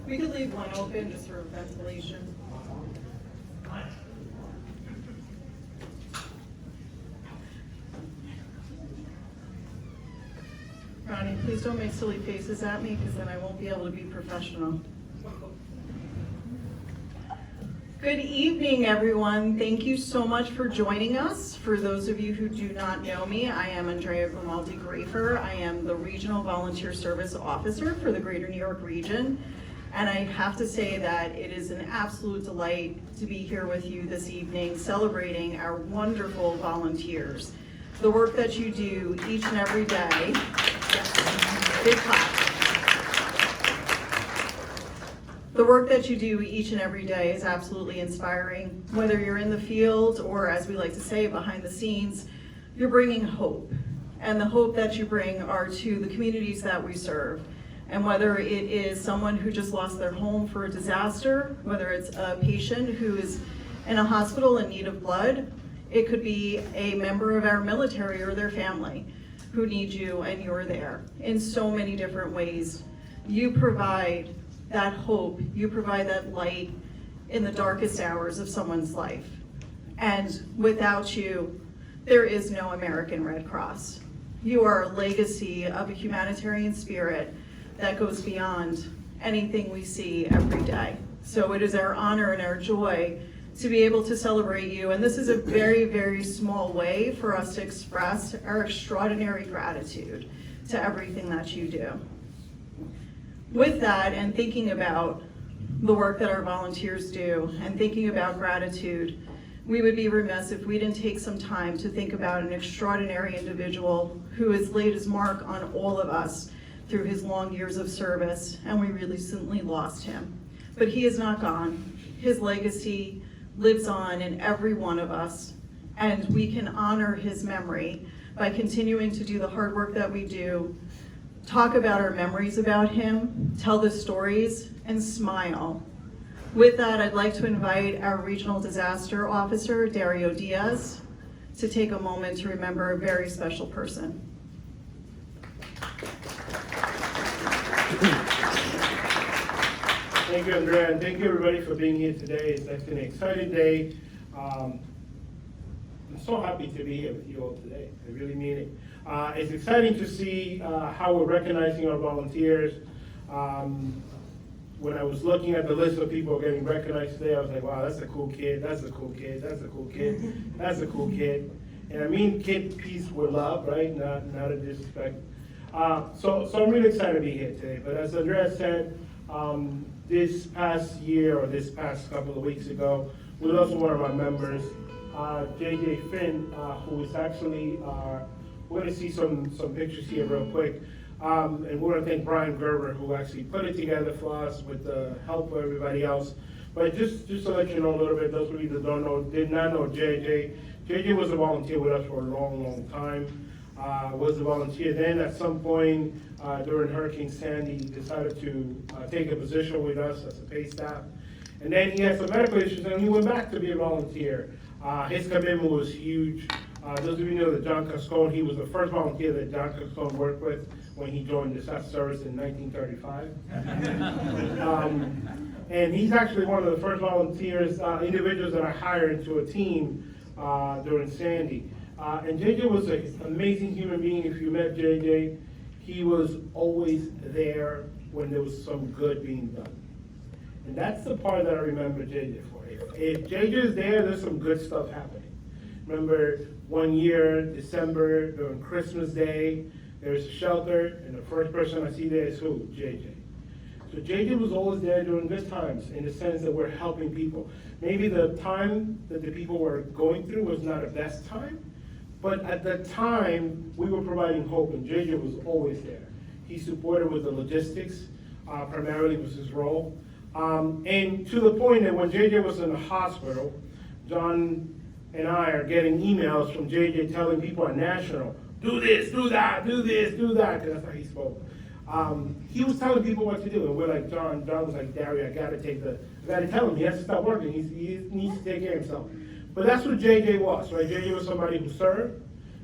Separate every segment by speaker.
Speaker 1: We could leave one open just for ventilation. Ronnie, please don't make silly faces at me because then I won't be able to be professional. Good evening, everyone. Thank you so much for joining us. For those of you who do not know me, I am Andrea Grimaldi-Grafer. I am the Regional Volunteer Service Officer for the Greater New York region. And I have to say that it is an absolute delight to be here with you this evening celebrating our wonderful volunteers. The work that you do each and every day. Big clap. The work that you do each and every day is absolutely inspiring. Whether you're in the field or, as we like to say, behind the scenes, you're bringing hope. And the hope that you bring are to the communities that we serve. And whether it is someone who just lost their home for a disaster, whether it's a patient who is in a hospital in need of blood, it could be a member of our military or their family who need you and you're there. In so many different ways, you provide that hope, you provide that light in the darkest hours of someone's life. And without you, there is no American Red Cross. You are a legacy of a humanitarian spirit that goes beyond anything we see every day. So it is our honor and our joy to be able to celebrate you. And this is a very, very small way for us to express our extraordinary gratitude to everything that you do. With that, and thinking about the work that our volunteers do, and thinking about gratitude, we would be remiss if we didn't take some time to think about an extraordinary individual who has laid his mark on all of us through his long years of service, and we recently lost him. But he is not gone. His legacy lives on in every one of us, and we can honor his memory by continuing to do the hard work that we do, talk about our memories about him, tell the stories, and smile. With that, I'd like to invite our Regional Disaster Officer, Dario Diaz, to take a moment to remember a very special person.
Speaker 2: Thank you, Andrea, and thank you everybody for being here today. It's been an exciting day. I'm so happy to be here with you all today. I really mean it. It's exciting to see how we're recognizing our volunteers. When I was looking at the list of people getting recognized today, I was like, wow, that's a cool kid, that's a cool kid, that's a cool kid, that's a cool kid. And I mean kid piece with love, right? Not a disrespect. So I'm really excited to be here today. But as Andrea said, this past year or this past couple of weeks ago, we lost one of our members, JJ Finn, who is actually, we're going to see some pictures here real quick. And we want to thank Brian Gerber, who actually put it together for us with the help of everybody else. But just to let you know a little bit, those of you that don't know, did not know JJ was a volunteer with us for a long, long time. Was a volunteer then. At some point during Hurricane Sandy, he decided to take a position with us as a pay staff. And then he had some medical issues and he went back to be a volunteer. His commitment was huge. Those of you know that John Cascone, he was the first volunteer that John Cascone worked with when he joined the disaster service in 1935. And he's actually one of the first volunteers, individuals that I hired into a team during Sandy. And JJ was an amazing human being. If you met JJ, he was always there when there was some good being done. And that's the part that I remember JJ for. If JJ is there, there's some good stuff happening. Remember one year, December, during Christmas Day, there's a shelter, and the first person I see there is who? JJ. So JJ was always there during good times in the sense that we're helping people. Maybe the time that the people were going through was not the best time, but at that time, we were providing hope, and JJ was always there. He supported with the logistics, primarily was his role. And to the point that when JJ was in the hospital, John and I are getting emails from JJ telling people on national, do this, do that, do this, do that, because that's how he spoke. He was telling people what to do, and we're like, John was like, Dario, I gotta tell him, he has to stop working, he needs to take care of himself. But that's what JJ was, right? JJ was somebody who served,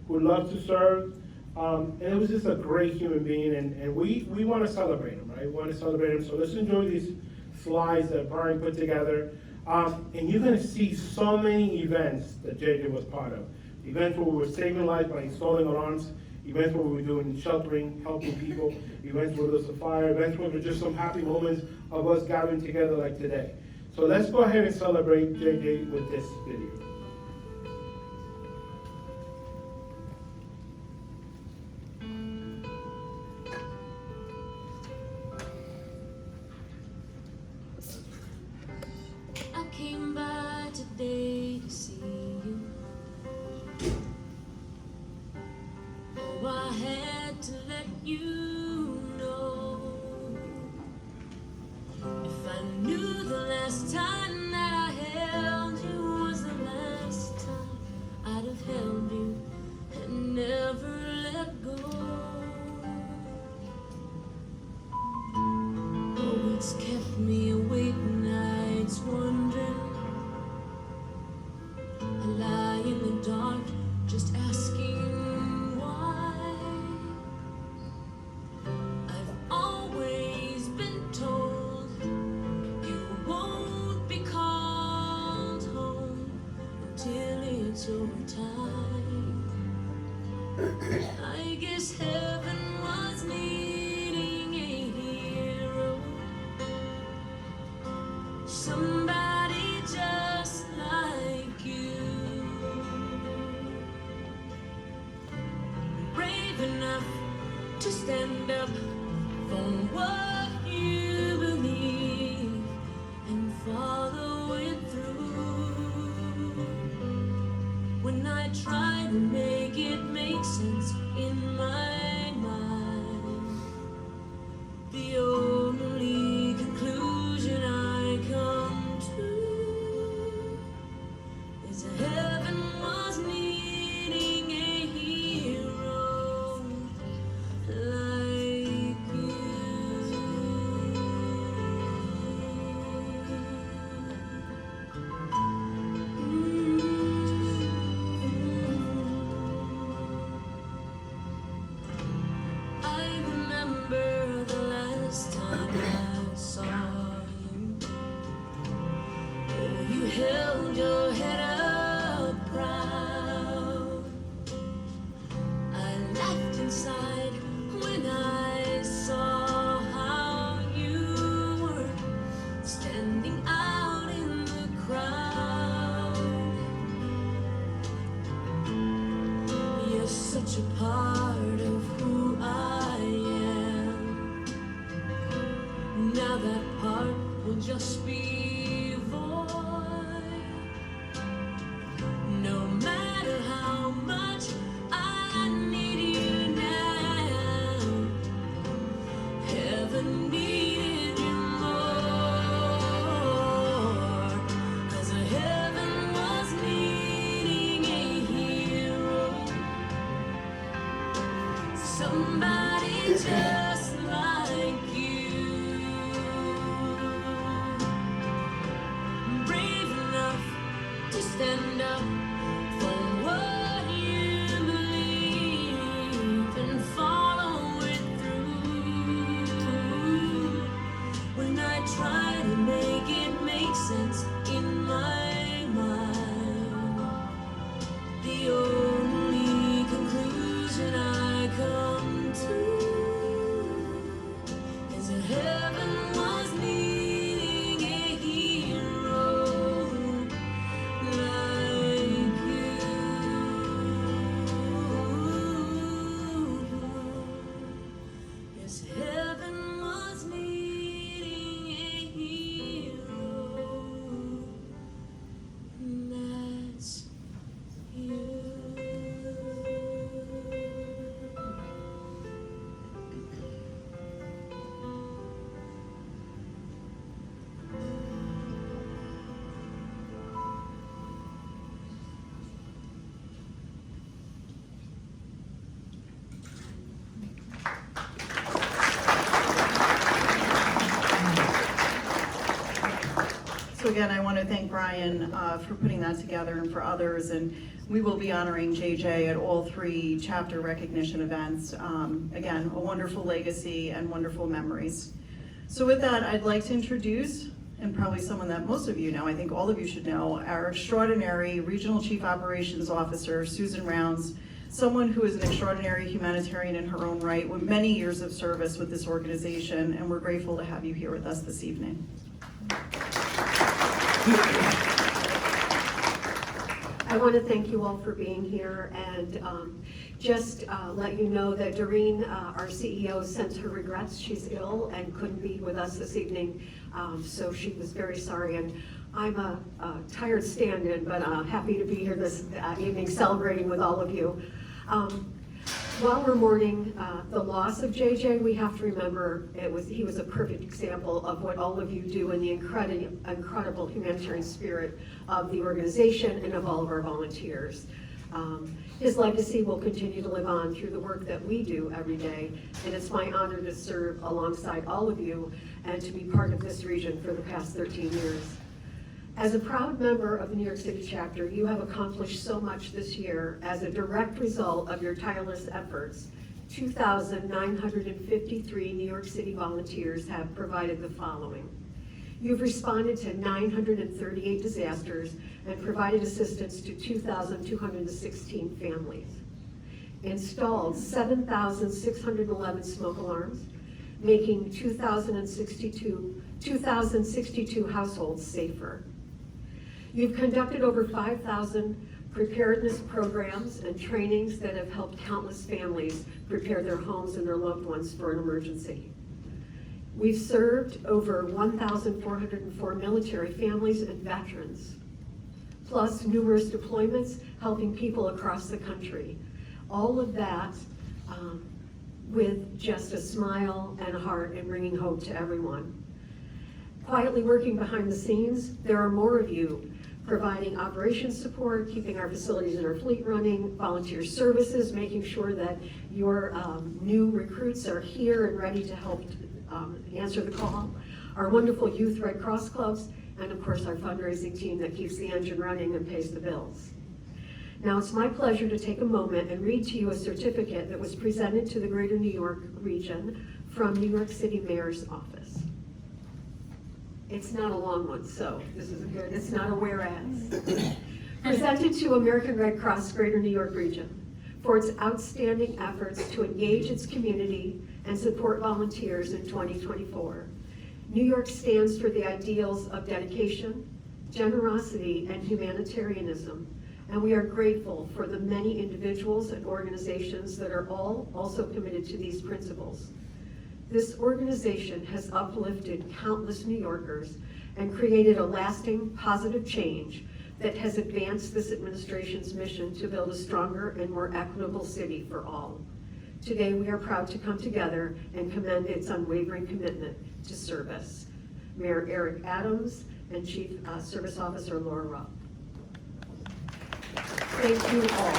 Speaker 2: who loved to serve, and it was just a great human being, and we want to celebrate him, right? We want to celebrate him, so let's enjoy these slides that Brian put together. And you're gonna see so many events that JJ was part of. Events where we were saving lives by installing alarms, events where we were doing sheltering, helping people, events where there was a fire, events where there were just some happy moments of us gathering together like today. So let's go ahead and celebrate JJ with this video.
Speaker 3: I came by today to see you. Oh, I had to let you know. If I knew the last time that I held you was the last time, I'd have held you and never let go. Oh, it's kept me awake nights wondering. I lie in the dark just asking why. I've always been told you won't be called home until it's your time. I guess heaven was needing a hero, somebody just like you, brave enough to stand up for what you believe and follow it through. When I try to make it make sense in my mind, the only conclusion I come to is that heaven was needing a hero like you. I remember the last time I saw you. Oh, you held your head up proud. I laughed inside when I saw how you were standing out in the crowd. You're such a part of who I am. Now that part will just be void. No matter how much I need you now, heaven needed you more. 'Cause heaven was needing a hero, somebody just like you, brave enough to stand up for what you believe and follow it through. When I try to make it make sense in my mind, the only conclusion I come to is that heaven was needing a hero like you. Yes, heaven was needing a hero, and that's you.
Speaker 1: So again, I want to thank Brian for putting that together and for others, and we will be honoring JJ at all 3 chapter recognition events. Again, a wonderful legacy and wonderful memories. So with that, I'd like to introduce, and probably someone that most of you know, I think all of you should know, our extraordinary Regional Chief Operations Officer, Susan Rounds, someone who is an extraordinary humanitarian in her own right with many years of service with this organization, and we're grateful to have you here with us this evening.
Speaker 4: I want to thank you all for being here and just let you know that Doreen, our CEO, sends her regrets. She's ill and couldn't be with us this evening, so she was very sorry. And I'm a tired stand-in, but happy to be here this evening celebrating with all of you. While we're mourning the loss of JJ, we have to remember he was a perfect example of what all of you do in the incredible humanitarian spirit of the organization and of all of our volunteers. His legacy will continue to live on through the work that we do every day, and it's my honor to serve alongside all of you and to be part of this region for the past 13 years. As a proud member of the New York City chapter, you have accomplished so much this year as a direct result of your tireless efforts. 2,953 New York City volunteers have provided the following. You've responded to 938 disasters and provided assistance to 2,216 families. Installed 7,611 smoke alarms, making 2,062 households safer. You've conducted over 5,000 preparedness programs and trainings that have helped countless families prepare their homes and their loved ones for an emergency. We've served over 1,404 military families and veterans, plus numerous deployments helping people across the country. All of that with just a smile and a heart and bringing hope to everyone. Quietly working behind the scenes, there are more of you providing operations support, keeping our facilities and our fleet running, volunteer services, making sure that your new recruits are here and ready to help answer the call, our wonderful youth Red Cross clubs, and of course our fundraising team that keeps the engine running and pays the bills. Now it's my pleasure to take a moment and read to you a certificate that was presented to the Greater New York region from New York City Mayor's office. It's not a long one, so this is good. It's not a whereas. Presented to American Red Cross Greater New York region for its outstanding efforts to engage its community and support volunteers in 2024. New York stands for the ideals of dedication, generosity, and humanitarianism, and we are grateful for the many individuals and organizations that are all also committed to these principles. This organization has uplifted countless New Yorkers and created a lasting positive change that has advanced this administration's mission to build a stronger and more equitable city for all. Today, we are proud to come together and commend its unwavering commitment to service. Mayor Eric Adams and Chief Service Officer Laura Rupp. Thank you all.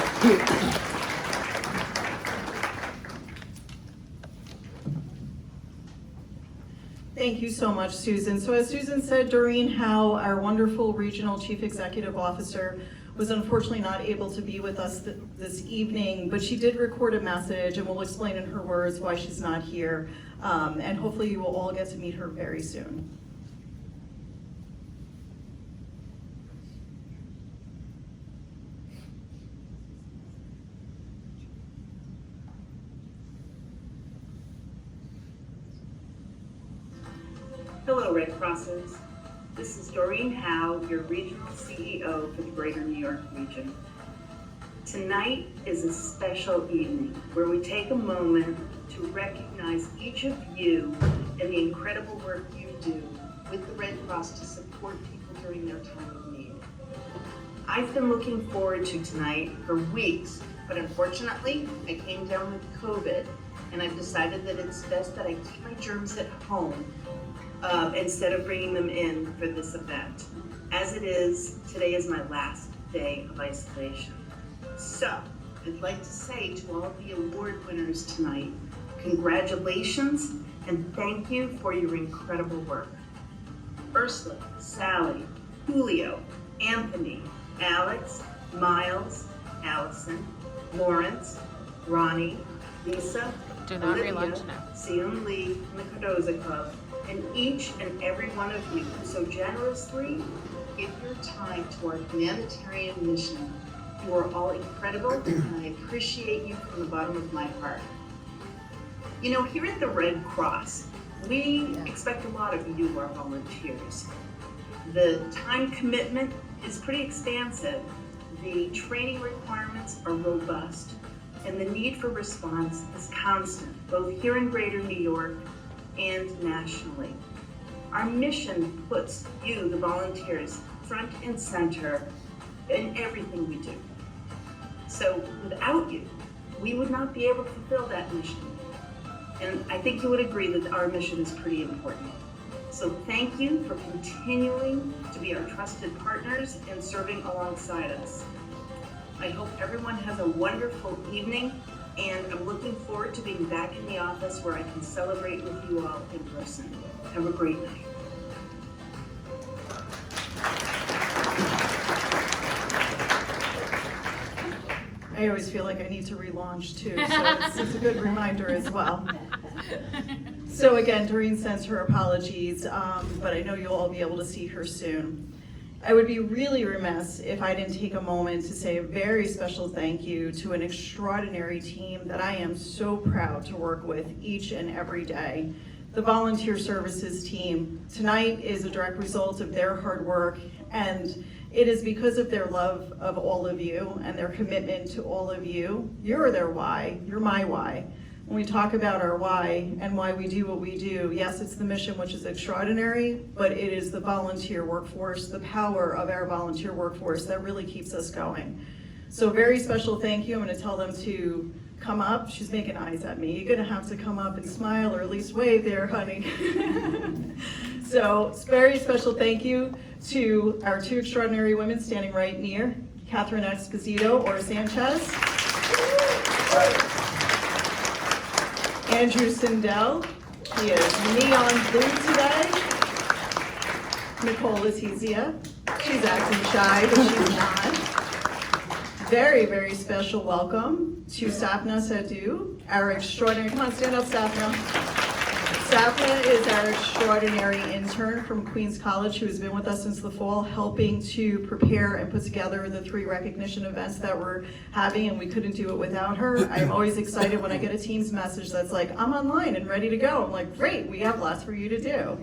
Speaker 1: Thank you so much, Susan. So as Susan said, Doreen Howe, our wonderful Regional Chief Executive Officer, was unfortunately not able to be with us this evening, but she did record a message and will explain in her words why she's not here. And hopefully you will all get to meet her very soon.
Speaker 5: Hello, Red Crossers. This is Doreen Howe, your Regional CEO for the Greater New York region. Tonight is a special evening where we take a moment to recognize each of you and the incredible work you do with the Red Cross to support people during their time of need. I've been looking forward to tonight for weeks, but unfortunately, I came down with COVID, and I've decided that it's best that I keep my germs at home instead of bringing them in for this event. As it is, today is my last day of isolation. So, I'd like to say to all of the award winners tonight, congratulations and thank you for your incredible work. Ursula, Sally, Julio, Anthony, Alex, Miles, Allison, Lawrence, Ronnie, Lisa,
Speaker 6: Do not
Speaker 5: Olivia,
Speaker 6: relaunch now.
Speaker 5: Sion Lee, and the Cardoza Club, And each and every one of you who so generously give your time to our humanitarian mission. You are all incredible, and I appreciate you from the bottom of my heart. You know, here at the Red Cross, we expect a lot of you, our volunteers. The time commitment is pretty expansive. The training requirements are robust, and the need for response is constant, both here in Greater New York and nationally. Our mission puts you, the volunteers, front and center in everything we do. So without you, we would not be able to fulfill that mission. And I think you would agree that our mission is pretty important. So thank you for continuing to be our trusted partners and serving alongside us. I hope everyone has a wonderful evening, and I'm looking forward to being back in the office where I can celebrate with you all in person. Have a great night.
Speaker 1: I always feel like I need to relaunch too, so it's a good reminder as well. So again, Doreen sends her apologies, but I know you'll all be able to see her soon. I would be really remiss if I didn't take a moment to say a very special thank you to an extraordinary team that I am so proud to work with each and every day. The Volunteer Services team tonight is a direct result of their hard work, and it is because of their love of all of you and their commitment to all of you. You're their why, you're my why. When we talk about our why and why we do what we do, yes, it's the mission, which is extraordinary, but it is the volunteer workforce, the power of our volunteer workforce that really keeps us going. So very special thank you. I'm going to tell them to come up. She's making eyes at me. You're going to have to come up and smile or at least wave there, honey. So very special thank you to our two extraordinary women standing right near, Catherine Esposito or Sanchez. Andrew Sindel, he is neon blue today. Nicole Letizia, she's acting shy, but she's not. Very, very special welcome to Sapna Sadhu, our extraordinary, come on, stand up, Sapna. Sapna is our extraordinary intern from Queens College who has been with us since the fall, helping to prepare and put together the 3 recognition events that we're having, and we couldn't do it without her. I'm always excited when I get a Teams message that's like, I'm online and ready to go. I'm like, great, we have lots for you to do.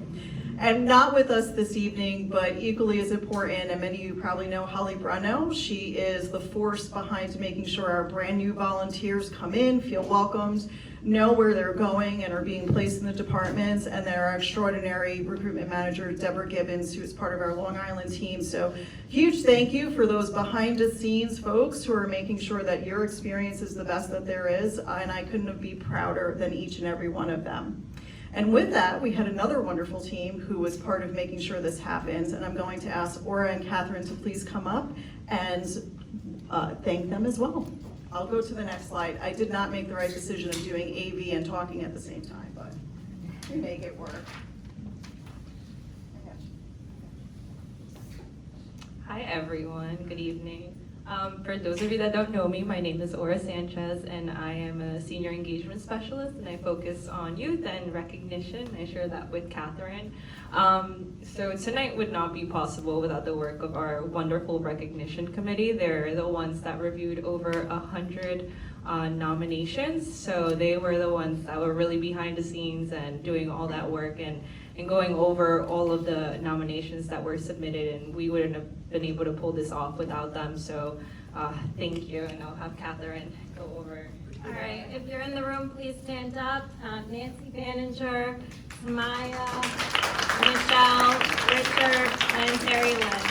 Speaker 1: And not with us this evening, but equally as important, and many of you probably know Holly Bruno. She is the force behind making sure our brand new volunteers come in, feel welcomed, know where they're going and are being placed in the departments, and then our extraordinary recruitment manager, Deborah Gibbons, who is part of our Long Island team. So huge thank you for those behind the scenes folks who are making sure that your experience is the best that there is, and I couldn't be prouder than each and every one of them. And with that, we had another wonderful team who was part of making sure this happens, and I'm going to ask Aura and Catherine to please come up and thank them as well. I'll go to the next slide. I did not make the right decision of doing AV and talking at the same time, but we make it work.
Speaker 6: Hi everyone, good evening. For those of you that don't know me, my name is Aura Sanchez and I am a senior engagement specialist and I focus on youth and recognition. I share that with Catherine. So tonight would not be possible without the work of our wonderful recognition committee. They're the ones that reviewed over 100 nominations. So they were the ones that were really behind the scenes and doing all that work and going over all of the nominations that were submitted, and we wouldn't have been able to pull this off without them. So thank you, and I'll have Catherine go over.
Speaker 7: All right, if you're in the room, please stand up. Nancy Banninger, Samaya, Michelle, Richard, and Terry Lynn.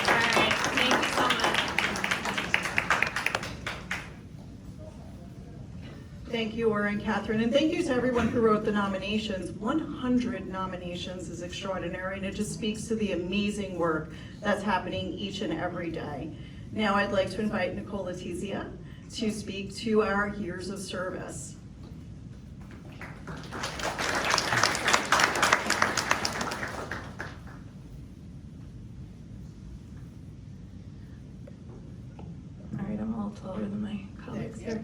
Speaker 7: All right, thank you so much.
Speaker 1: Thank you, Aura and Catherine, and thank you to everyone who wrote the nominations. 100 nominations is extraordinary, and it just speaks to the amazing work that's happening each and every day. Now I'd like to invite Nicole Letizia to speak to our years of service.
Speaker 8: All right, I'm all taller than my colleagues here.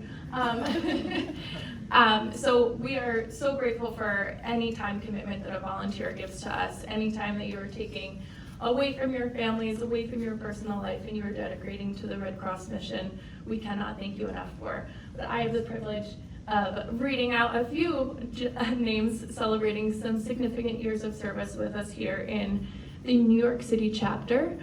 Speaker 8: So we are so grateful for any time commitment that a volunteer gives to us, any time that you are taking away from your families, away from your personal life, and you are dedicating to the Red Cross mission. We cannot thank you enough for. But I have the privilege of reading out a few names celebrating some significant years of service with us here in the New York City chapter.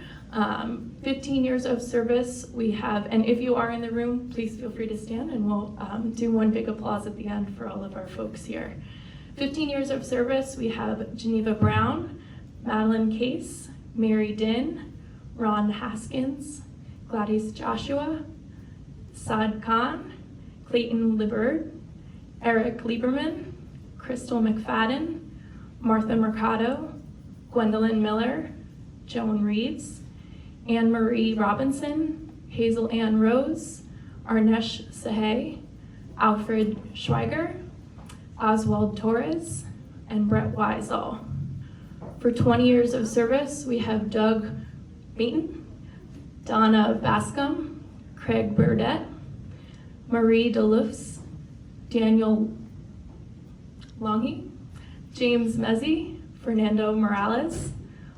Speaker 8: 15 years of service we have, and if you are in the room, please feel free to stand and we'll do one big applause at the end for all of our folks here. 15 years of service, we have Geneva Brown, Madeline Case, Mary Din, Ron Haskins, Gladys Joshua, Saad Khan, Clayton Liberd, Eric Lieberman, Crystal McFadden, Martha Mercado, Gwendolyn Miller, Joan Reeves, Anne Marie Robinson, Hazel Ann Rose, Arnesh Sahay, Alfred Schweiger, Oswald Torres, and Brett Weisel. For 20 years of service, we have Doug Beaton, Donna Bascom, Craig Burdett, Marie DeLufs, Daniel Longy, James Mezzi, Fernando Morales,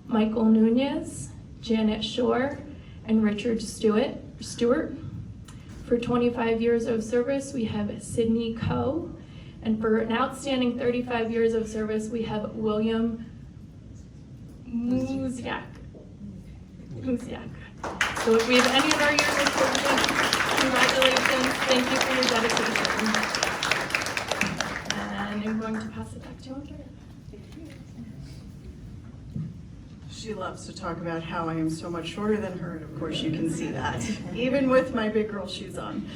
Speaker 8: Michael Nunez, Janet Shore, and Richard Stewart. For 25 years of service, we have Sydney Coe, and for an outstanding 35 years of service, we have William Muziak. So if we have any of our years of service, congratulations, thank you for your dedication. And I'm going to pass it back to Andrea.
Speaker 1: She loves to talk about how I am so much shorter than her, and of course you can see that, even with my big girl shoes on.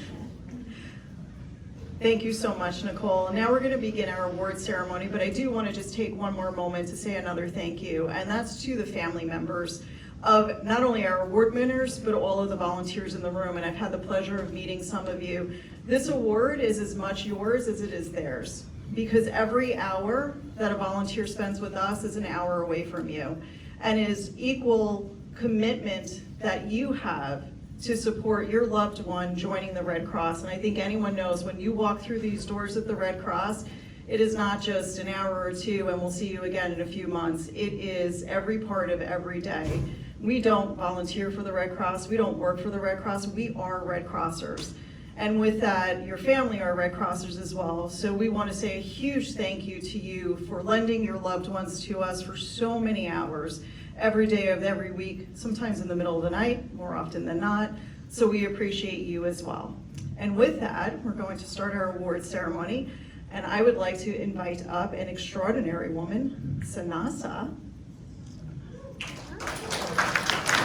Speaker 1: Thank you so much, Nicole. Now we're going to begin our award ceremony, but I do want to just take one more moment to say another thank you, and that's to the family members of not only our award winners, but all of the volunteers in the room, and I've had the pleasure of meeting some of you. This award is as much yours as it is theirs, because every hour that a volunteer spends with us is an hour away from you, and is equal commitment that you have to support your loved one joining the Red Cross. And I think anyone knows when you walk through these doors at the Red Cross, it is not just an hour or two and we'll see you again in a few months. It is every part of every day. We don't volunteer for the Red Cross. We don't work for the Red Cross. We are Red Crossers. And with that, your family are Red Crossers as well. So we want to say a huge thank you to you for lending your loved ones to us for so many hours every day of every week, sometimes in the middle of the night, more often than not. So we appreciate you as well. And with that, we're going to start our award ceremony. And I would like to invite up an extraordinary woman, Sanasa,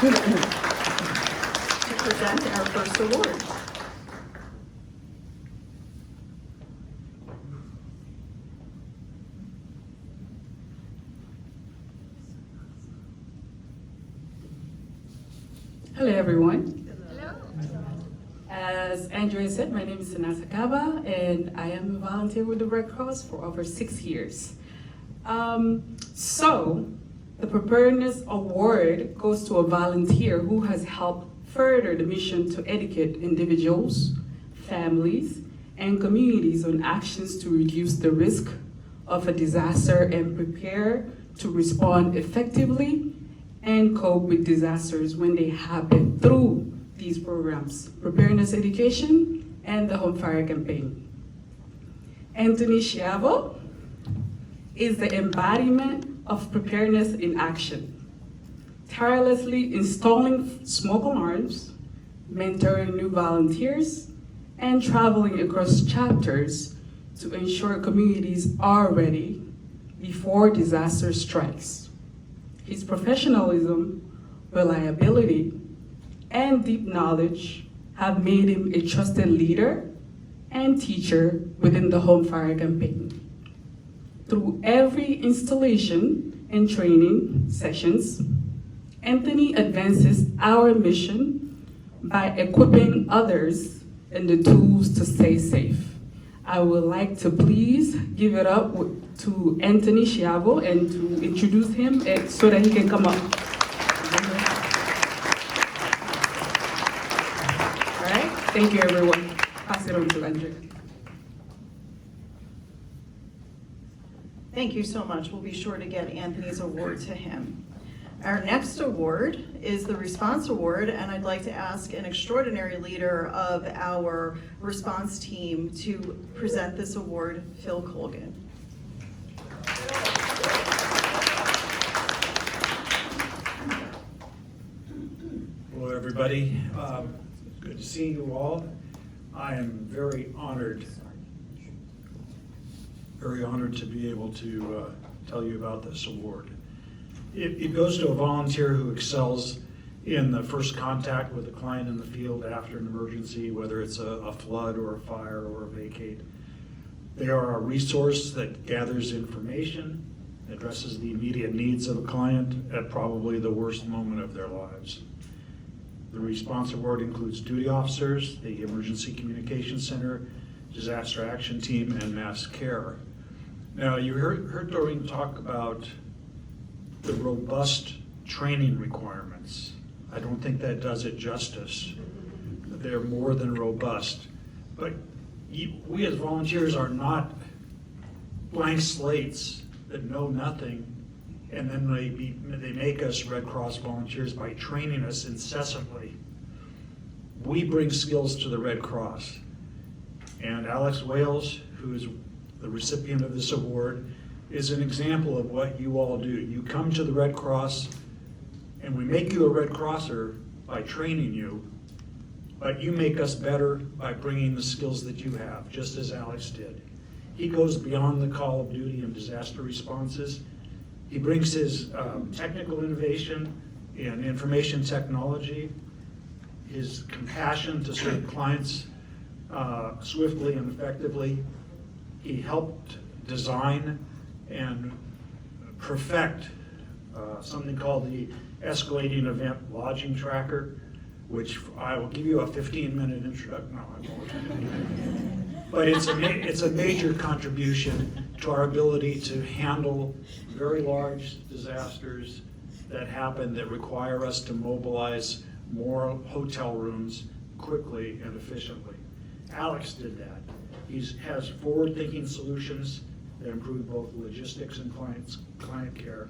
Speaker 1: to present our first award.
Speaker 9: Hello, everyone. As Andrea said, my name is Sanasa Kaba, and I am a volunteer with the Red Cross for over 6 years. So, the Preparedness Award goes to a volunteer who has helped further the mission to educate individuals, families, and communities on actions to reduce the risk of a disaster and prepare to respond effectively and cope with disasters when they happen through these programs, Preparedness Education and the Home Fire Campaign. Anthony Schiavo is the embodiment of preparedness in action, tirelessly installing smoke alarms, mentoring new volunteers, and traveling across chapters to ensure communities are ready before disaster strikes. His professionalism, reliability, and deep knowledge have made him a trusted leader and teacher within the Home Fire Campaign. Through every installation and training sessions, Anthony advances our mission by equipping others in the tools to stay safe. I would like to please give it up to Anthony Schiavo and to introduce him so that he can come up. All right? Thank you, everyone. Pass it on to Andrea.
Speaker 1: Thank you so much. We'll be sure to get Anthony's award to him. Our next award is the Response Award, and I'd like to ask an extraordinary leader of our response team to present this award, Phil Colgan.
Speaker 10: Hello, everybody. Good to see you all. I am very honored to be able to tell you about this award. It goes to a volunteer who excels in the first contact with a client in the field after an emergency, whether it's a flood or a fire or a vacate. They are a resource that gathers information, addresses the immediate needs of a client at probably the worst moment of their lives. The Response Award includes duty officers, the Emergency Communication Center, Disaster Action Team, and Mass Care. Now, you heard Doreen talk about the robust training requirements. I don't think that does it justice. They're more than robust. But we as volunteers are not blank slates that know nothing, and then they make us Red Cross volunteers by training us incessantly. We bring skills to the Red Cross. And Alex Wales, who is the recipient of this award, is an example of what you all do. You come to the Red Cross, and we make you a Red Crosser by training you, but you make us better by bringing the skills that you have, just as Alex did. He goes beyond the call of duty and disaster responses. He brings his technical innovation in information technology, his compassion to serve clients swiftly and effectively. He helped design and perfect something called the Escalating Event Lodging Tracker, which I will give you a 15-minute introduction. No, I won't. But it's a major contribution to our ability to handle very large disasters that happen that require us to mobilize more hotel rooms quickly and efficiently. Alex did that. He has forward-thinking solutions that improve both logistics and client care.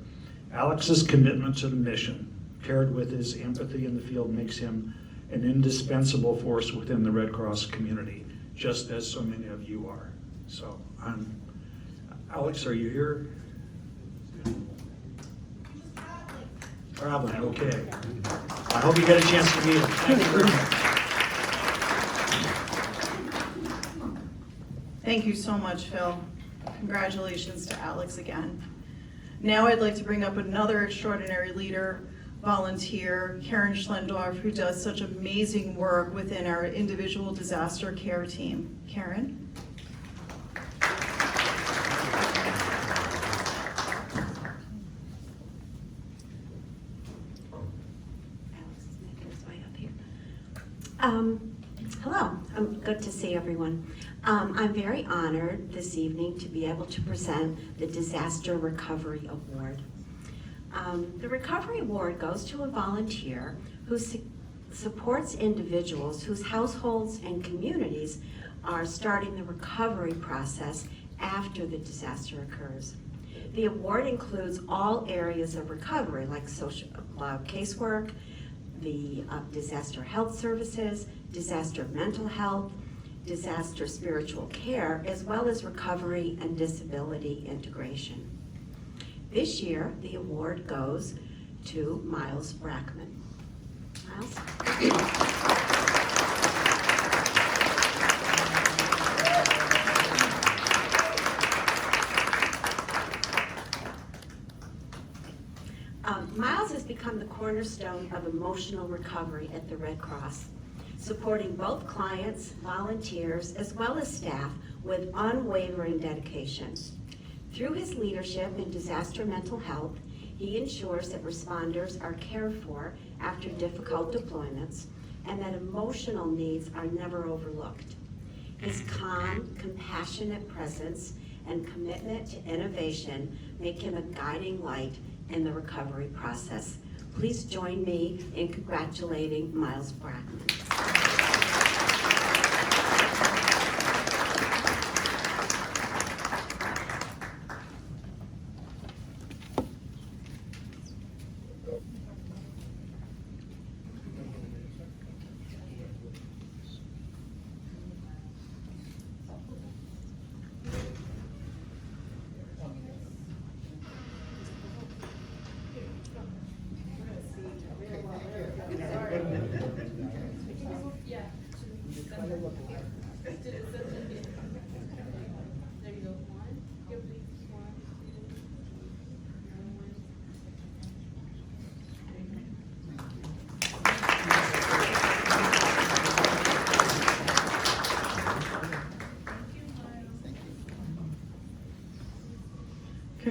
Speaker 10: Alex's commitment to the mission, paired with his empathy in the field, makes him an indispensable force within the Red Cross community, just as so many of you are. So Alex, are you here? Traveling, okay. I hope you get a chance to meet him. Thank you very much.
Speaker 1: Thank you so much, Phil. Congratulations to Alex again. Now I'd like to bring up another extraordinary leader, volunteer, Karen Schlendorf, who does such amazing work within our individual disaster care team. Karen?
Speaker 11: Hello, good to see everyone. I'm very honored this evening to be able to present the Disaster Recovery Award. The Recovery Award goes to a volunteer who supports individuals whose households and communities are starting the recovery process after the disaster occurs. The award includes all areas of recovery like social casework, the disaster health services, disaster mental health, disaster spiritual care, as well as recovery and disability integration. This year, the award goes to Miles Brackman. Miles? Miles has become the cornerstone of emotional recovery at the Red Cross, supporting both clients, volunteers, as well as staff with unwavering dedication. Through his leadership in disaster mental health, he ensures that responders are cared for after difficult deployments and that emotional needs are never overlooked. His calm, compassionate presence and commitment to innovation make him a guiding light in the recovery process. Please join me in congratulating Miles Brackman.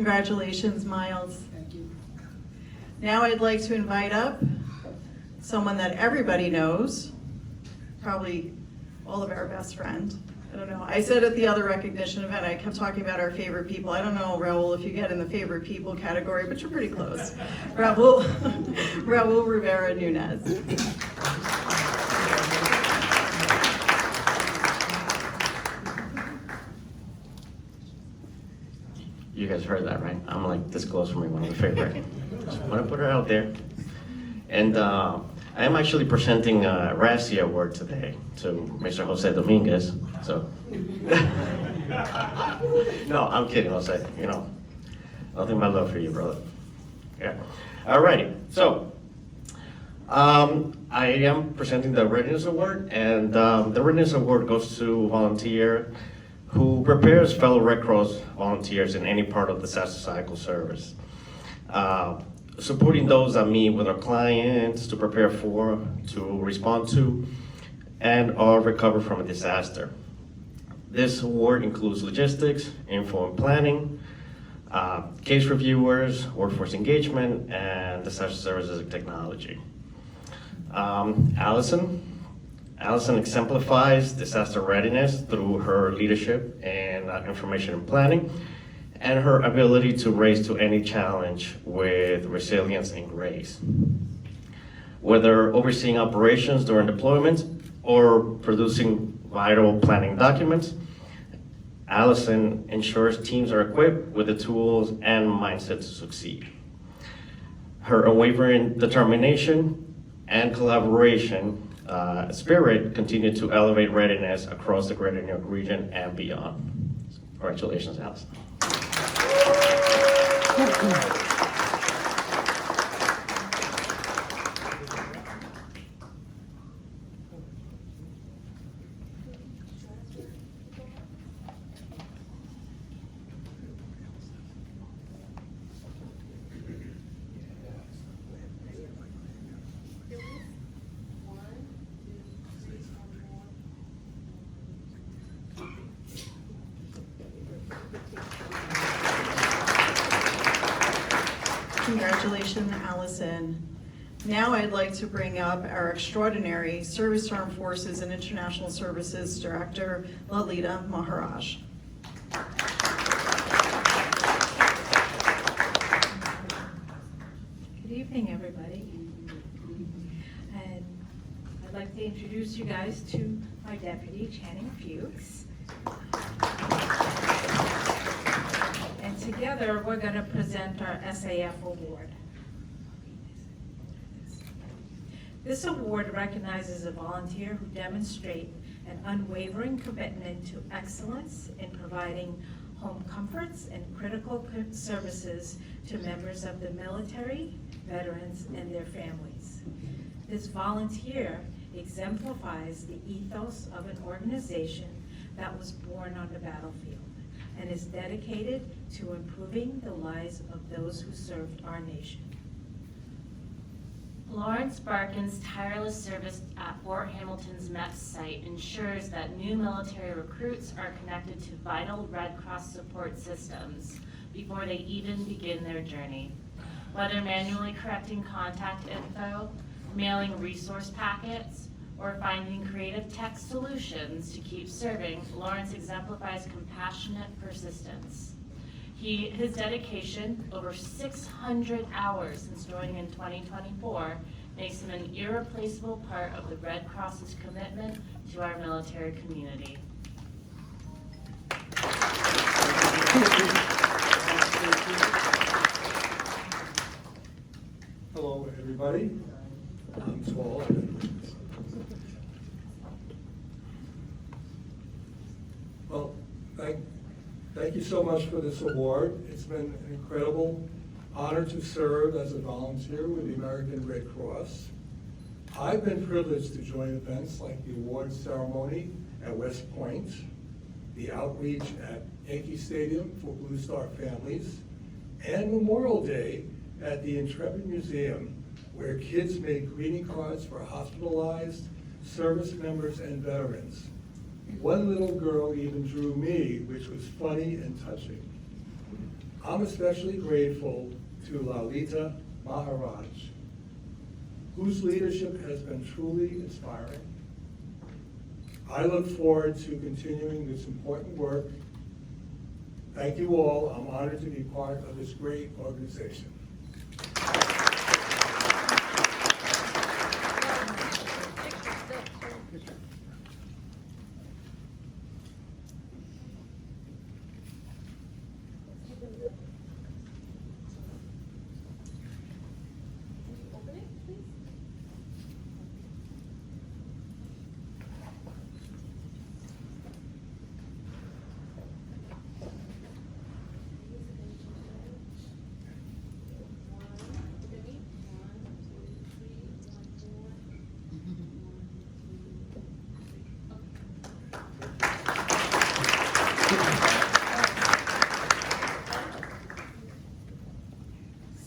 Speaker 1: Congratulations, Miles. Now I'd like to invite up someone that everybody knows, probably all of our best friend. I don't know. I said at the other recognition event, I kept talking about our favorite people. I don't know, Raul, if you get in the favorite people category, but you're pretty close. Raul Rivera Nunez.
Speaker 12: You guys heard that, right? I'm like this close from one of the favorite. Just want to put her out there. And I am actually presenting a Razzie Award today to Mr. Jose Dominguez. So, no, I'm kidding, Jose. You know, nothing but love for you, brother. Yeah. Alrighty. So, I am presenting the Readiness Award, and the Readiness Award goes to a volunteer who prepares fellow Red Cross volunteers in any part of the disaster cycle service. Supporting those that meet with our clients to prepare for, to respond to, and or recover from a disaster. This award includes logistics, info and planning, case reviewers, workforce engagement, and disaster services and technology. Allison exemplifies disaster readiness through her leadership and information and planning, and her ability to rise to any challenge with resilience and grace. Whether overseeing operations during deployment or producing vital planning documents, Allison ensures teams are equipped with the tools and mindset to succeed. Her unwavering determination and collaboration spirit continue to elevate readiness across the Greater New York region and beyond. Congratulations, Allison.
Speaker 1: Congratulations, Allison. Now I'd like to bring up our extraordinary Service Armed Forces and International Services Director, Lalita Maharaj.
Speaker 13: Good evening, everybody. And I'd like to introduce you guys to my deputy, Channing Fuchs. And together, we're going to present our SAF award. This award recognizes a volunteer who demonstrate an unwavering commitment to excellence in providing home comforts and critical services to members of the military, veterans, and their families. This volunteer exemplifies the ethos of an organization that was born on the battlefield and is dedicated to improving the lives of those who served our nation.
Speaker 14: Lawrence Barkin's tireless service at Fort Hamilton's MEPS site ensures that new military recruits are connected to vital Red Cross support systems before they even begin their journey. Whether manually correcting contact info, mailing resource packets, or finding creative tech solutions to keep serving, Lawrence exemplifies compassionate persistence. His dedication, over 600 hours since joining in 2024, makes him an irreplaceable part of the Red Cross's commitment to our military community.
Speaker 15: Hello, everybody. I'm Swall. Well, thank you so much for this award. It's been an incredible honor to serve as a volunteer with the American Red Cross. I've been privileged to join events like the awards ceremony at West Point, the outreach at Yankee Stadium for Blue Star families, and Memorial Day at the Intrepid Museum, where kids make greeting cards for hospitalized service members and veterans. One little girl even drew me, which was funny and touching. I'm especially grateful to Lalita Maharaj, whose leadership has been truly inspiring. I look forward to continuing this important work. Thank you all. I'm honored to be part of this great organization.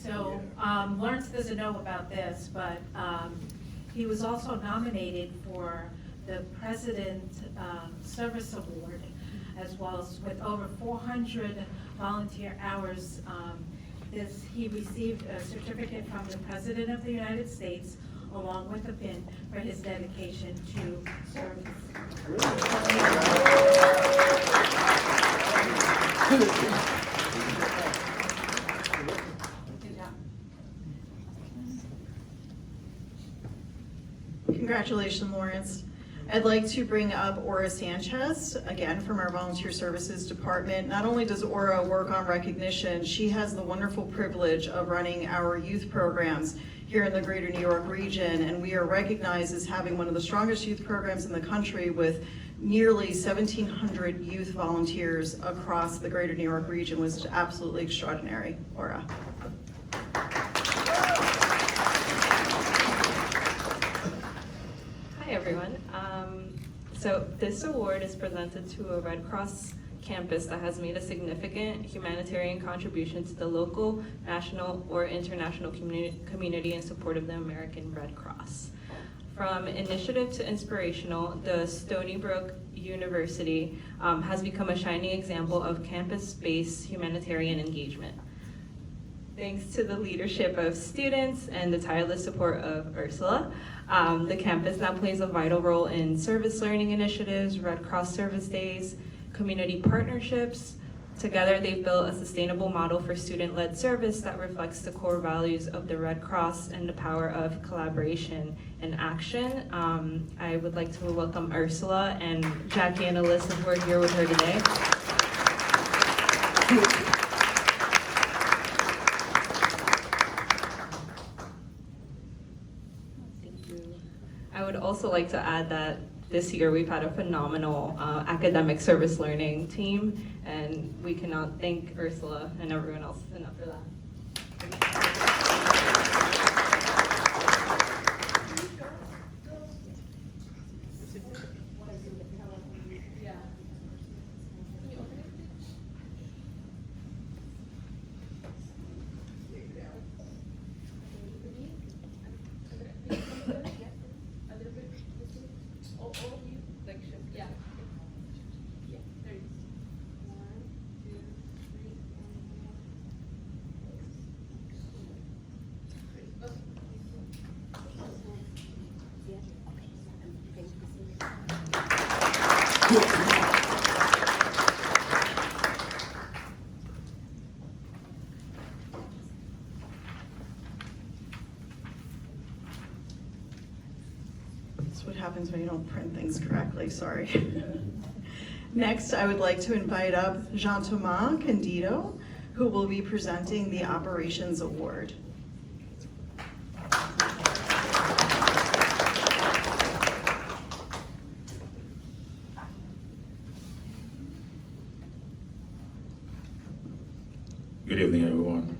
Speaker 13: So Lawrence doesn't know about this, but he was also nominated for the President Service Award, as well as with over 400 volunteer hours. He received a certificate from the President of the United States, along with a pin for his dedication to service.
Speaker 1: Congratulations, Lawrence. I'd like to bring up Aura Sanchez, again from our Volunteer Services Department. Not only does Aura work on recognition, she has the wonderful privilege of running our youth programs here in the Greater New York region, and we are recognized as having one of the strongest youth programs in the country with nearly 1,700 youth volunteers across the Greater New York region, which is absolutely extraordinary. Aura.
Speaker 6: Hi, everyone. So this award is presented to a Red Cross campus that has made a significant humanitarian contribution to the local, national, or international community in support of the American Red Cross. From initiative to inspirational, the Stony Brook University has become a shining example of campus-based humanitarian engagement. Thanks to the leadership of students and the tireless support of Ursula, the campus now plays a vital role in service learning initiatives, Red Cross Service Days, community partnerships. Together, they've built a sustainable model for student-led service that reflects the core values of the Red Cross and the power of collaboration and action. I would like to welcome Ursula and Jackie and Alyssa, who are here with her today. I would also like to add that this year we've had a phenomenal academic service learning team, and we cannot thank Ursula and everyone else enough for that.
Speaker 1: That's what happens when you don't print things correctly, sorry. Next, I would like to invite up Jean-Thomas Candido, who will be presenting the Operations Award.
Speaker 16: Good evening, everyone.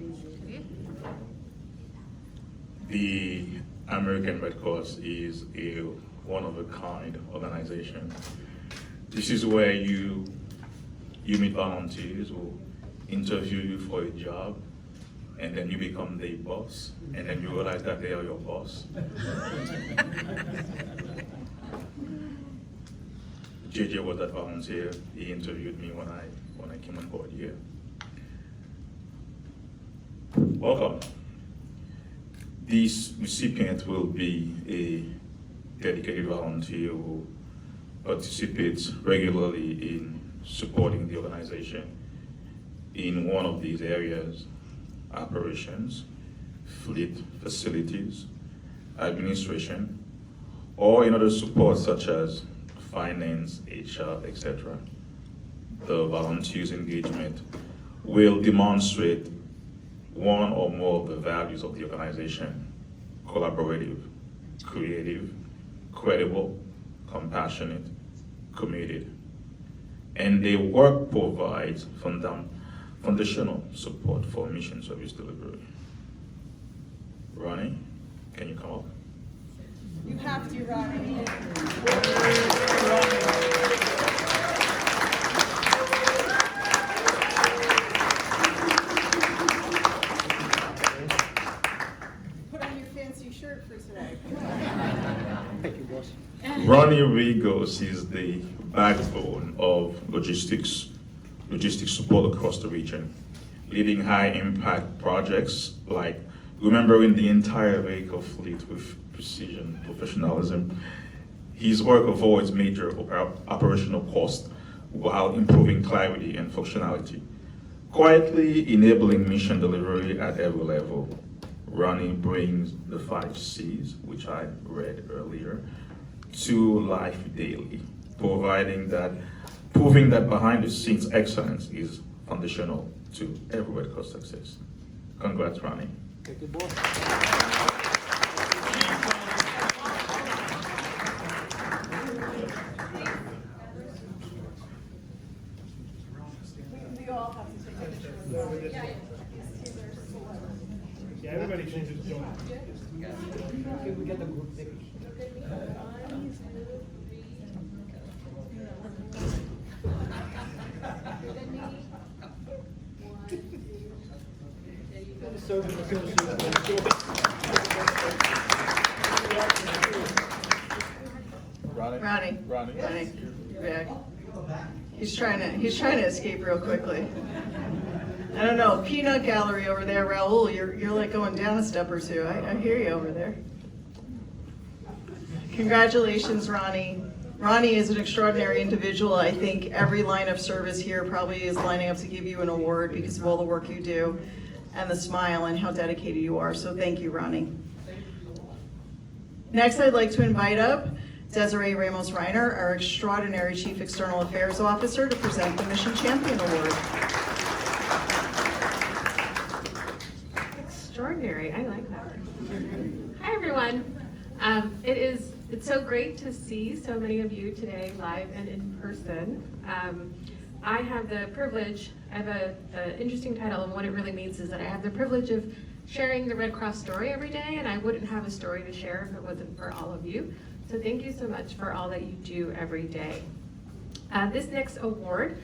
Speaker 16: The American Red Cross is a one-of-a-kind organization. This is where you meet volunteers who interview you for a job, and then you become their boss, and then you realize that they are your boss. JJ was that volunteer. He interviewed me when I came on board here. Welcome. This recipient will be a dedicated volunteer who participates regularly in supporting the organization in one of these areas: operations, fleet facilities, administration, or in other support such as finance, HR, etc. The volunteer's engagement will demonstrate one or more of the values of the organization: collaborative, creative, credible, compassionate, committed. And their work provides foundational support for mission service delivery. Ronnie, can you come up?
Speaker 1: You have to, Ronnie. Put on your fancy shirt for today.
Speaker 2: Thank you, boss.
Speaker 16: Ronnie Rigos is the backbone of logistics support across the region, leading high-impact projects like remembering the entire vehicle fleet with precision, professionalism. His work avoids major operational costs while improving clarity and functionality, quietly enabling mission delivery at every level. Ronnie brings the 5 C's, which I read earlier, to life daily, proving that behind the scenes excellence is foundational to every Red Cross success. Congrats, Ronnie.
Speaker 2: Thank you, boss.
Speaker 1: We all have to take pictures.
Speaker 2: Yeah, everybody changes to join.
Speaker 17: Can we get the group pictures?
Speaker 1: Ronnie. You're back. He's trying to escape real quickly. I don't know, peanut gallery over there, Raul, you're like going down a step or two. I hear you over there. Congratulations, Ronnie. Ronnie is an extraordinary individual. I think every line of service here probably is lining up to give you an award because of all the work you do and the smile and how dedicated you are. So thank you, Ronnie. Next, I'd like to invite up Desiree Ramos Reiner, our extraordinary Chief External Affairs Officer, to present the Mission Champion Award.
Speaker 18: Extraordinary, I like that. Hi, everyone. It's so great to see so many of you today live and in person. I have the privilege, I have an interesting title, and what it really means is that I have the privilege of sharing the Red Cross story every day, and I wouldn't have a story to share if it wasn't for all of you. So thank you so much for all that you do every day. This next award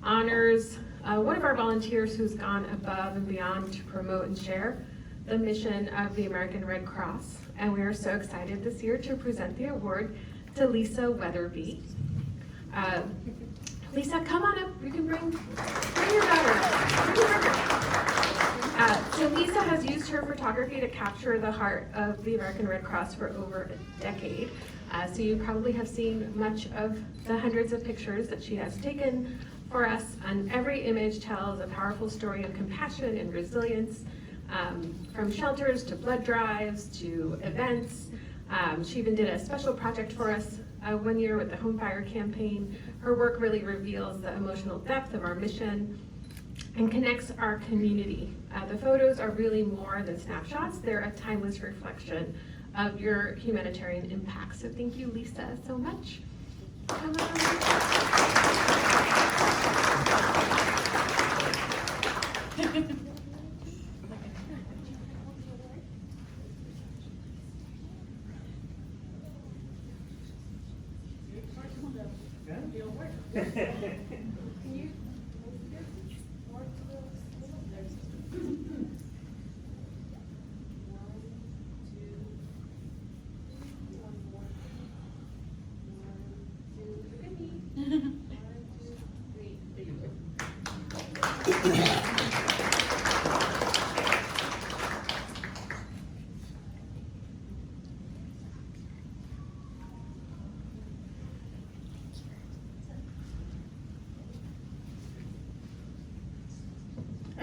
Speaker 18: honors one of our volunteers who's gone above and beyond to promote and share the mission of the American Red Cross. And we are so excited this year to present the award to Lisa Weatherby. Lisa, come on up. You can bring your daughter. Bring your daughter. So Lisa has used her photography to capture the heart of the American Red Cross for over a decade. So you probably have seen much of the hundreds of pictures that she has taken for us, and every image tells a powerful story of compassion and resilience, from shelters to blood drives to events. She even did a special project for us one year with the Home Fire campaign. Her work really reveals the emotional depth of our mission and connects our community. The photos are really more than snapshots. They're a timeless reflection of your humanitarian impact. So thank you, Lisa, so much.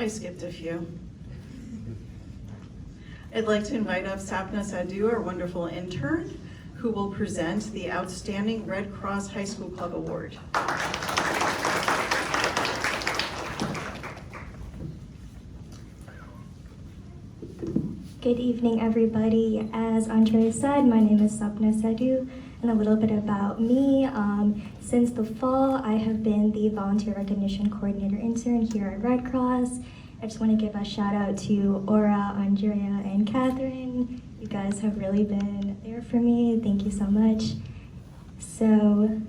Speaker 1: I skipped a few. I'd like to invite up Sapna Sadhu, our wonderful intern, who will present the Outstanding Red Cross High School Club Award.
Speaker 19: Good evening, everybody. As Andrea said, my name is Sapna Sadhu, and a little bit about me. Since the fall, I have been the Volunteer Recognition Coordinator Intern here at Red Cross. I just want to give a shout out to Aura, Andrea, and Catherine. You guys have really been there for me. Thank you so much. So,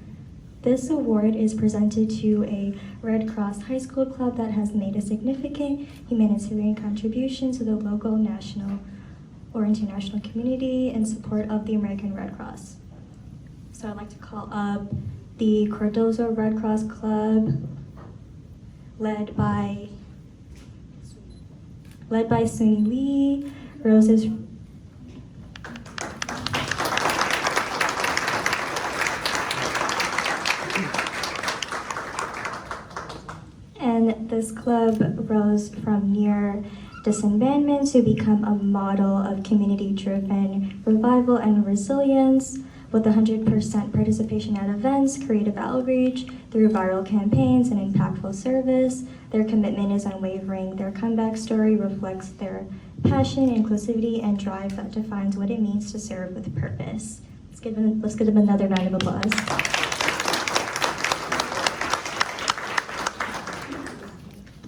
Speaker 19: this award is presented to a Red Cross High School Club that has made a significant humanitarian contribution to the local, national, or international community in support of the American Red Cross. So I'd like to call up the Cardozo Red Cross Club, led by Suni Lee, Roses. And this club rose from near disenbandment to become a model of community-driven revival and resilience, with 100% participation at events, creative outreach, through viral campaigns and impactful service. Their commitment is unwavering. Their comeback story reflects their passion, inclusivity, and drive that defines what it means to serve with purpose. Let's give them another round of applause.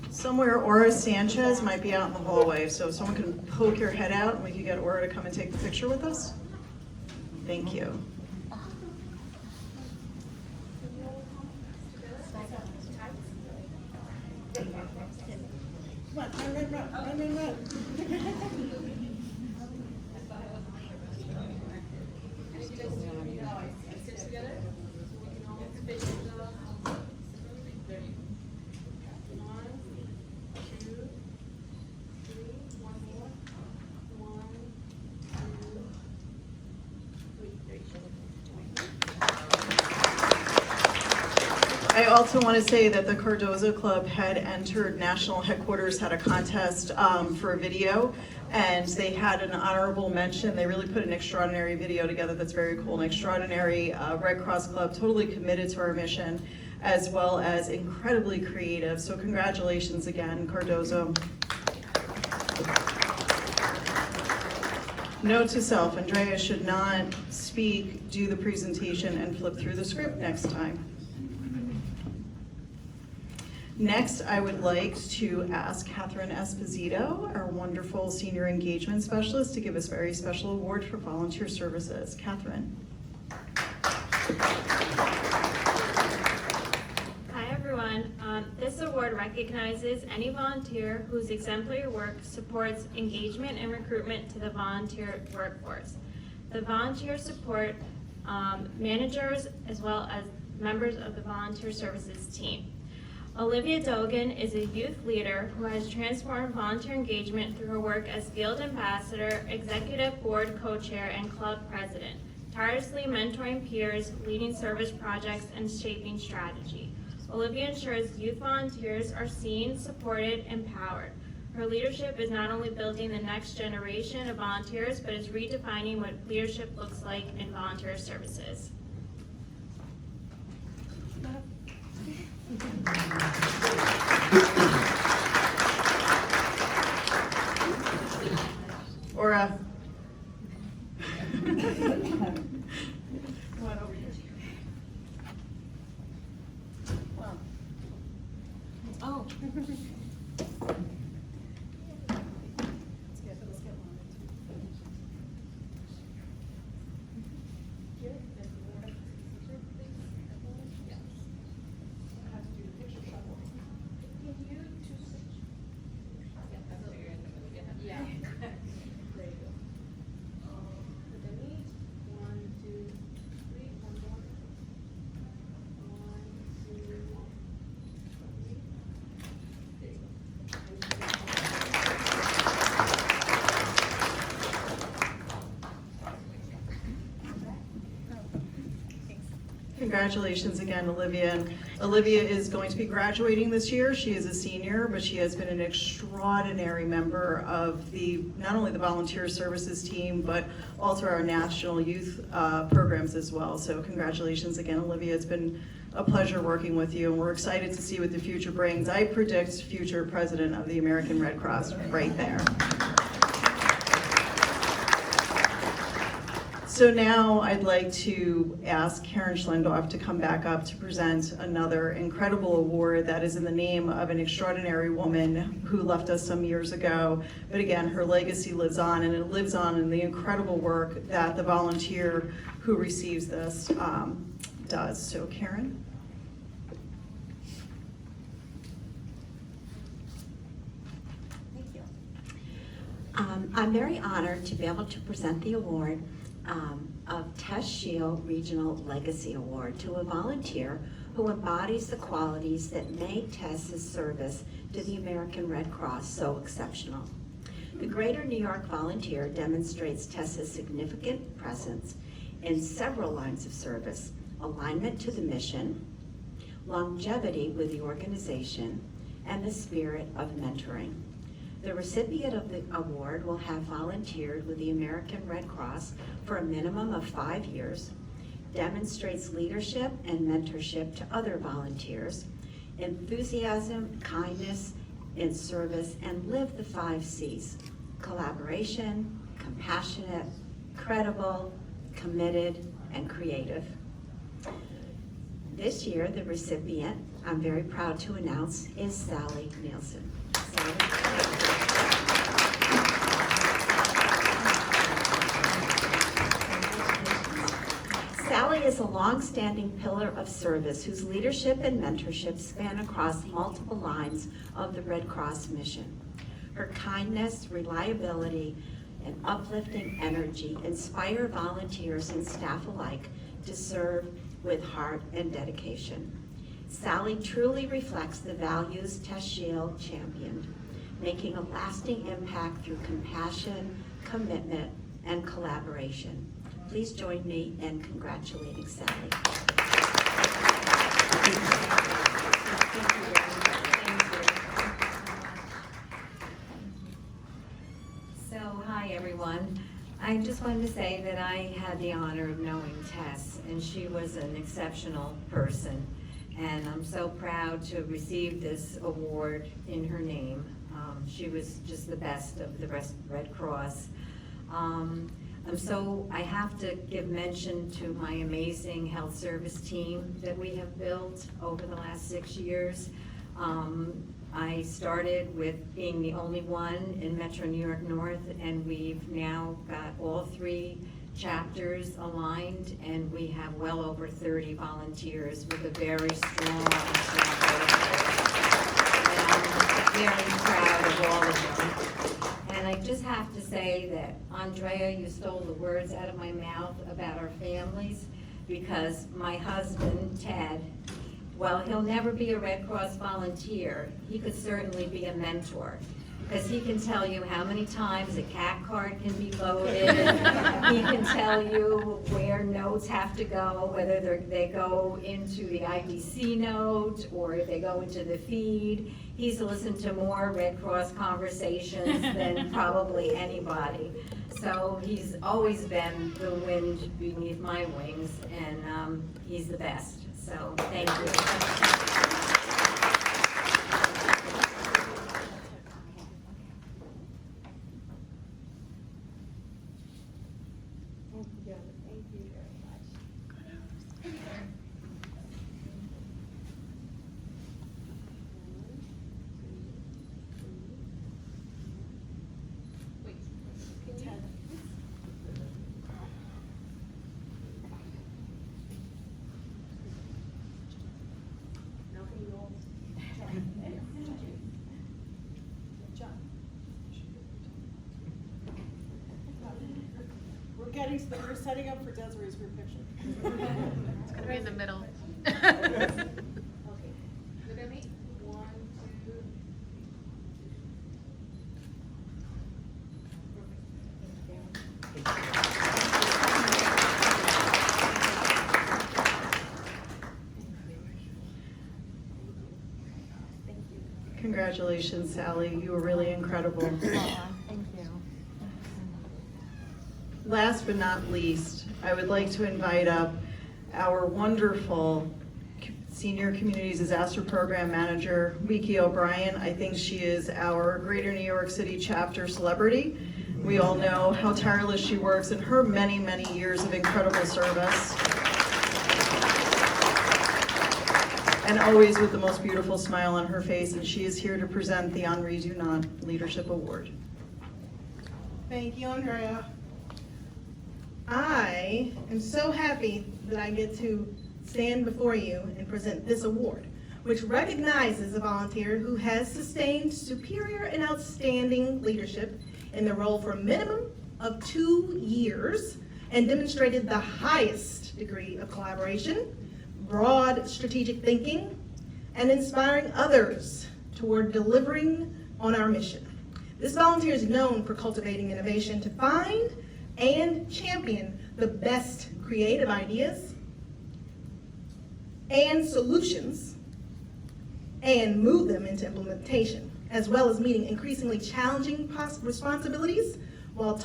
Speaker 1: Somewhere Aura Sanchez might be out in the hallway, so if someone can poke your head out and we could get Aura to come and take the picture with us. Thank you. I also want to say that the Cardozo Club had entered national headquarters, had a contest for a video, and they had an honorable mention. They really put an extraordinary video together that's very cool. An extraordinary Red Cross Club, totally committed to our mission, as well as incredibly creative. So congratulations again, Cardozo. Note to self, Andrea should not speak, do the presentation, and flip through the script next time. Next, I would like to ask Catherine Esposito, our wonderful Senior Engagement Specialist, to give us a very special award for volunteer services. Catherine.
Speaker 7: Hi, everyone. This award recognizes any volunteer whose exemplary work supports engagement and recruitment to the volunteer workforce. The volunteer support managers as well as members of the volunteer services team. Olivia Dogan is a youth leader who has transformed volunteer engagement through her work as field ambassador, executive board co-chair, and club president, tirelessly mentoring peers, leading service projects, and shaping strategy. Olivia ensures youth volunteers are seen, supported, empowered. Her leadership is not only building the next generation of volunteers, but is redefining what leadership looks like in volunteer services.
Speaker 1: Aura.
Speaker 7: Oh.
Speaker 1: Congratulations again, Olivia. And Olivia is going to be graduating this year. She is a senior, but she has been an extraordinary member of not only the volunteer services team, but also our national youth programs as well. So congratulations again, Olivia. It's been a pleasure working with you, and we're excited to see what the future brings. I predict future president of the American Red Cross right there. So now I'd like to ask Karen Schlendorf to come back up to present another incredible award that is in the name of an extraordinary woman who left us some years ago. But again, her legacy lives on, and it lives on in the incredible work that the volunteer who receives this does. So Karen?
Speaker 11: Thank you. I'm very honored to be able to present the award of Tess Shield Regional Legacy Award to a volunteer who embodies the qualities that made Tess's service to the American Red Cross so exceptional. The Greater New York volunteer demonstrates Tess's significant presence in several lines of service: alignment to the mission, longevity with the organization, and the spirit of mentoring. The recipient of the award will have volunteered with the American Red Cross for a minimum of 5 years, demonstrates leadership and mentorship to other volunteers, enthusiasm, kindness in service, and live the 5 C's: collaboration, compassionate, credible, committed, and creative. This year, the recipient, I'm very proud to announce, is Sally Nielsen. Sally is a long-standing pillar of service whose leadership and mentorship span across multiple lines of the Red Cross mission. Her kindness, reliability, and uplifting energy inspire volunteers and staff alike to serve with heart and dedication. Sally truly reflects the values Tess Shield championed, making a lasting impact through compassion, commitment, and collaboration. Please join me in congratulating Sally.
Speaker 20: So, hi everyone. I just wanted to say that I had the honor of knowing Tess, and she was an exceptional person. And I'm so proud to receive this award in her name. She was just the best of the Red Cross. I have to give mention to my amazing health service team that we have built over the last 6 years. I started with being the only one in Metro New York North, and we've now got all 3 chapters aligned, and we have well over 30 volunteers with a very strong staff. And I'm very proud of all of them. And I just have to say that, Andrea, you stole the words out of my mouth about our families, because my husband, Ted, well, he'll never be a Red Cross volunteer. He could certainly be a mentor, because he can tell you how many times a CAT card can be loaded. He can tell you where notes have to go, whether they go into the IDC note or if they go into the feed. He's listened to more Red Cross conversations than probably anybody. So he's always been the wind beneath my wings, and he's the best. So thank you.
Speaker 1: We're setting up for Desiree's group picture.
Speaker 21: It's gonna be in the middle. Okay, look at me. 1, 2.
Speaker 1: Congratulations, Sally. You were really incredible.
Speaker 6: Thank you.
Speaker 1: Last but not least, I would like to invite up our wonderful Senior Community Disaster Program Manager, Wiki O'Brien. I think she is our Greater New York City chapter celebrity. We all know how tireless she works in her many, many years of incredible service. And always with the most beautiful smile on her face, and she is here to present the Henri Dunant Leadership Award.
Speaker 3: Thank you, Andrea. I am so happy that I get to stand before you and present this award, which recognizes a volunteer who has sustained superior and outstanding leadership in the role for a minimum of 2 years and demonstrated the highest degree of collaboration, broad strategic thinking, and inspiring others toward delivering on our mission. This volunteer is known for cultivating innovation to find and champion the best creative ideas and solutions and move them into implementation, as well as meeting increasingly challenging responsibilities while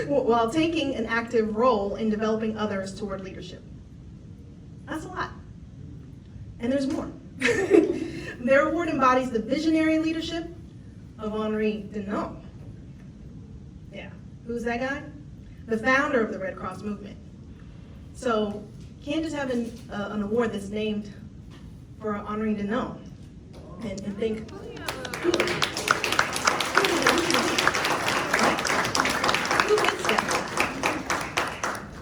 Speaker 3: while taking an active role in developing others toward leadership. That's a lot. And there's more. Their award embodies the visionary leadership of Henri Dunant. Yeah, who's that guy? The founder of the Red Cross movement. So, can't just have an award that's named for Henri Dunant and think, who gets that?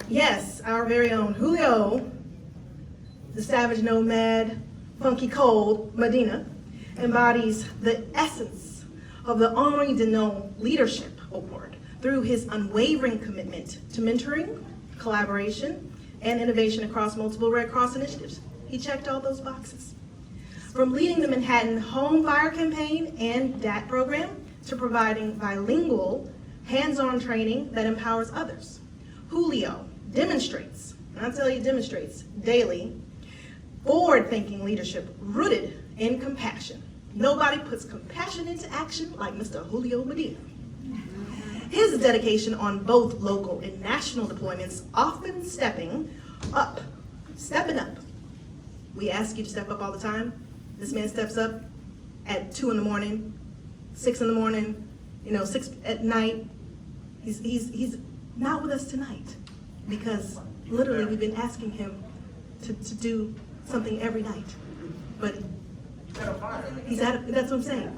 Speaker 3: Yes, our very own Julio, the savage nomad, funky cold Medina, embodies the essence of the Henri Dunant Leadership Award through his unwavering commitment to mentoring, collaboration, and innovation across multiple Red Cross initiatives. He checked all those boxes. From leading the Manhattan Home Fire Campaign and DAT program to providing bilingual, hands-on training that empowers others. Julio demonstrates, and I'll tell you demonstrates daily, forward-thinking leadership rooted in compassion. Nobody puts compassion into action like Mr. Julio Medina. His dedication on both local and national deployments, often stepping up. We ask you to step up all the time. This man steps up at 2 in the morning, 6 in the morning, 6 at night. He's not with us tonight because literally we've been asking him to do something every night. But he's that's what I'm saying.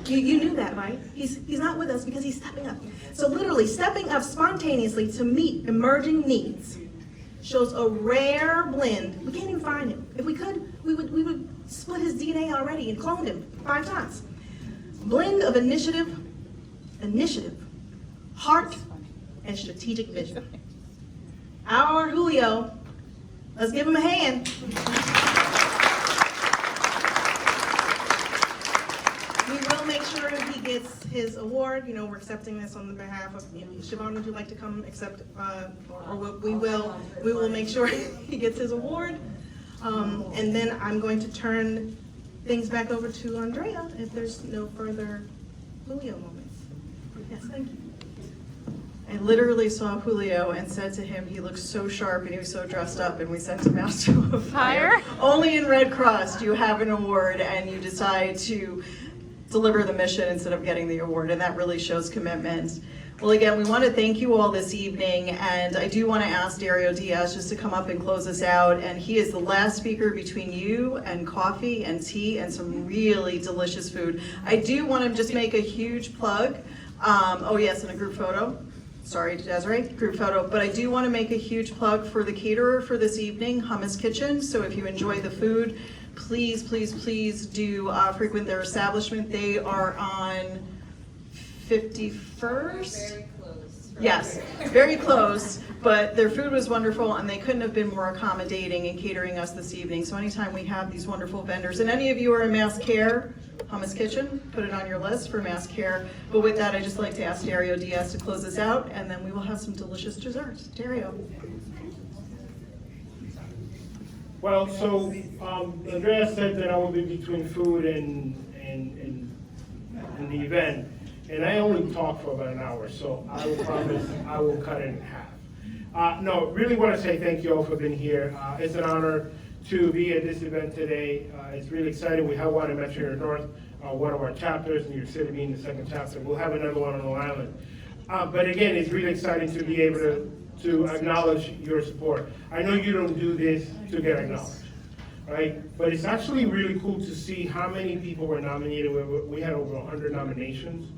Speaker 3: You knew that, right? He's not with us because he's stepping up. So literally stepping up spontaneously to meet emerging needs shows a rare blend. We can't even find him. If we could, we would split his DNA already and cloned him 5 times. Blend of initiative, heart, and strategic vision. Our Julio, let's give him a hand. We will make sure he gets his award. We're accepting this on the behalf of, Siobhan, would you like to come accept, we will make sure he gets his award. And then I'm going to turn things back over to Andrea if there's no further Julio moments. Yes, thank you.
Speaker 1: I literally saw Julio and said to him, he looks so sharp and he was so dressed up, and we sent him out to a fire. Only in Red Cross do you have an award and you decide to deliver the mission instead of getting the award, and that really shows commitment. Well, again, we want to thank you all this evening, and I do want to ask Dario Diaz just to come up and close us out, and he is the last speaker between you and coffee and tea and some really delicious food. I do want to just make a huge plug. Oh yes, and a group photo. Sorry, Desiree, group photo. But I do want to make a huge plug for the caterer for this evening, Hummus Kitchen. So if you enjoy the food, please, please, please do frequent their establishment. They are on 51st? Very close. Yes, very close, but their food was wonderful and they couldn't have been more accommodating in catering us this evening. So anytime we have these wonderful vendors, and any of you are in mass care, Hummus Kitchen, put it on your list for mass care. But with that, I'd just like to ask Dario Diaz to close us out, and then we will have some delicious desserts. Dario.
Speaker 2: Well, so, Andrea said that I will be between food and the event, and I only talk for about an hour, so I will promise I will cut it in half. No, really want to say thank you all for being here. It's an honor to be at this event today. It's really exciting. We have one in Metro New York North, one of our chapters, New York City being the second chapter. We'll have another one on Long Island. But again, it's really exciting to be able to acknowledge your support. I know you don't do this to get acknowledged, right? But it's actually really cool to see how many people were nominated. We had over 100 nominations.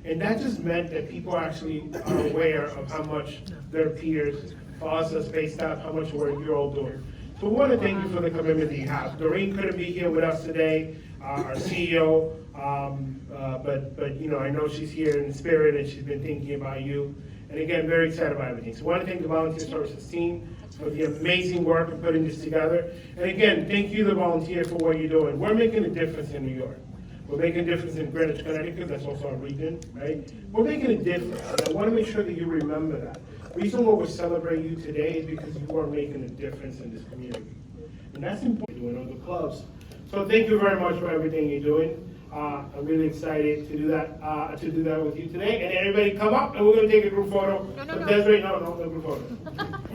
Speaker 2: And that just meant that people actually are aware of how much their peers, us as Space staff, how much work you're all doing. So we want to thank you for the commitment that you have. Doreen couldn't be here with us today, our CEO, but you know, I know she's here in spirit and she's been thinking about you. And again, very excited about everything. So I want to thank the Volunteer Services team for the amazing work of putting this together. And again, thank you, the volunteer, for what you're doing. We're making a difference in New York. We're making a difference in Greenwich, Connecticut, that's also our region, right? We're making a difference, and I want to make sure that you remember that. The reason why we're celebrating you today is because you are making a difference in this community. And that's important, doing all the clubs. So thank you very much for everything you're doing. I'm really excited to do that with you today. And everybody come up, and we're gonna take a group photo.
Speaker 21: No,
Speaker 2: Desiree, no group photo.